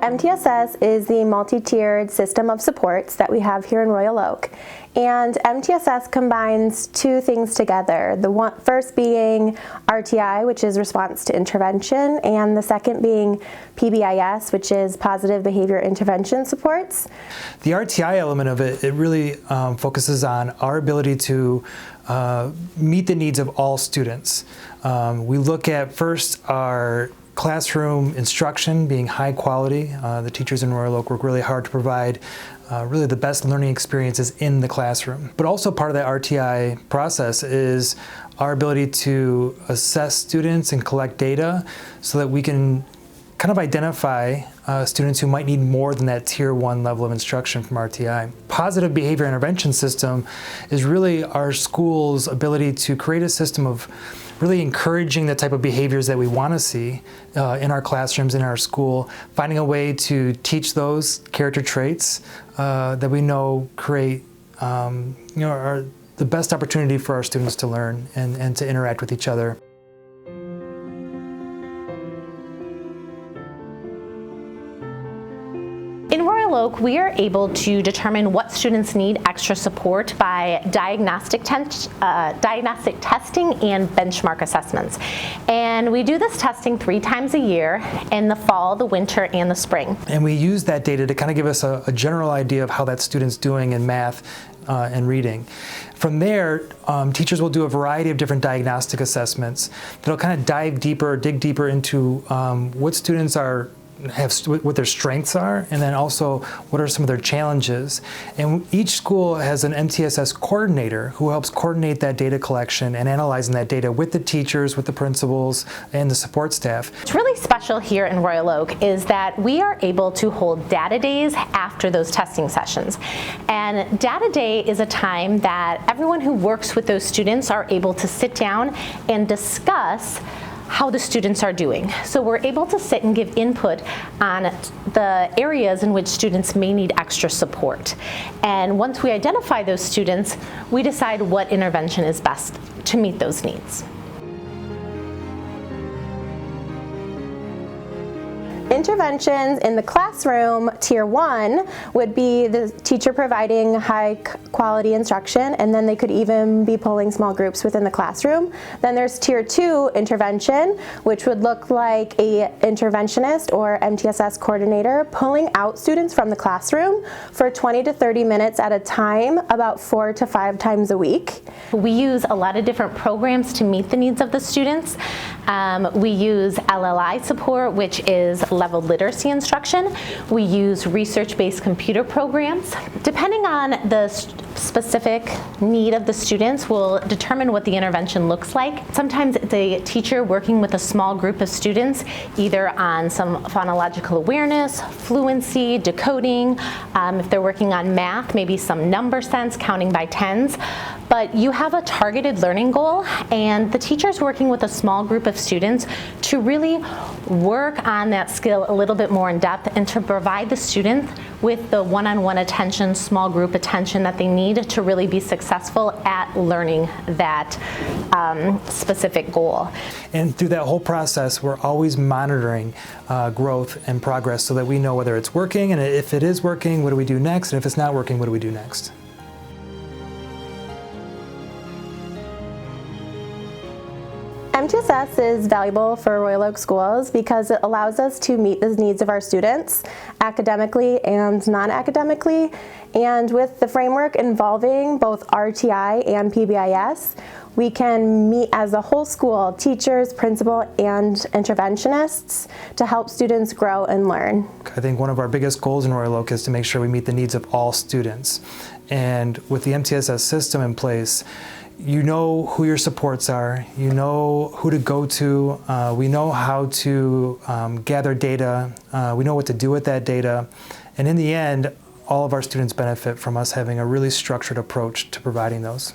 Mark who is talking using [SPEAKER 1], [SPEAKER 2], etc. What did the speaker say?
[SPEAKER 1] MTSS is the multi-tiered system of supports that we have here in Royal Oak. And MTSS combines two things together. The first being RTI, which is response to intervention, and the second being PBIS, which is positive behavior intervention supports.
[SPEAKER 2] The RTI element of it really focuses on our ability to meet the needs of all students. We look at first our classroom instruction being high quality. The teachers in Royal Oak work really hard to provide really the best learning experiences in the classroom. But also part of that RTI process is our ability to assess students and collect data so that we can kind of identify students who might need more than that Tier 1 level of instruction from RTI. Positive behavior intervention system is really our school's ability to create a system of really encouraging the type of behaviors that we want to see in our classrooms, in our school, finding a way to teach those character traits that we know create are the best opportunity for our students to learn and to interact with each other.
[SPEAKER 3] In Royal Oak, we are able to determine what students need extra support by diagnostic testing and benchmark assessments. And we do this testing 3 times a year in the fall, the winter, and the spring.
[SPEAKER 2] And we use that data to kind of give us a general idea of how that student's doing in math and reading. From there, teachers will do a variety of different diagnostic assessments that'll kind of dig deeper into what students what their strengths are, and then also what are some of their challenges. And each school has an MTSS coordinator who helps coordinate that data collection and analyzing that data with the teachers, with the principals, and the support staff.
[SPEAKER 3] What's really special here in Royal Oak is that we are able to hold data days after those testing sessions. And data day is a time that everyone who works with those students are able to sit down and discuss how the students are doing. So we're able to sit and give input on the areas in which students may need extra support. And once we identify those students, we decide what intervention is best to meet those needs.
[SPEAKER 1] Interventions in the classroom, Tier 1, would be the teacher providing high quality instruction, and then they could even be pulling small groups within the classroom. Then there's Tier 2 intervention, which would look like a interventionist or MTSS coordinator pulling out students from the classroom for 20 to 30 minutes at a time, about 4 to 5 times a week.
[SPEAKER 3] We use a lot of different programs to meet the needs of the students. We use LLI support, which is leveled literacy instruction. We use research-based computer programs. Depending on the specific need of the students will determine what the intervention looks like. Sometimes it's a teacher working with a small group of students, either on some phonological awareness, fluency, decoding. If they're working on math, maybe some number sense, counting by tens. But you have a targeted learning goal, and the teacher's working with a small group of students to really work on that skill a little bit more in depth and to provide the student with the one-on-one attention, small group attention that they need to really be successful at learning that specific goal.
[SPEAKER 2] And through that whole process, we're always monitoring growth and progress so that we know whether it's working, and if it is working, what do we do next, and if it's not working, what do we do next?
[SPEAKER 1] MTSS is valuable for Royal Oak schools because it allows us to meet the needs of our students academically and non-academically. And with the framework involving both RTI and PBIS, we can meet as a whole school, teachers, principal, and interventionists to help students grow and learn.
[SPEAKER 2] I think one of our biggest goals in Royal Oak is to make sure we meet the needs of all students. And with the MTSS system in place, you know who your supports are, you know who to go to, we know how to gather data, we know what to do with that data, and in the end, all of our students benefit from us having a really structured approach to providing those.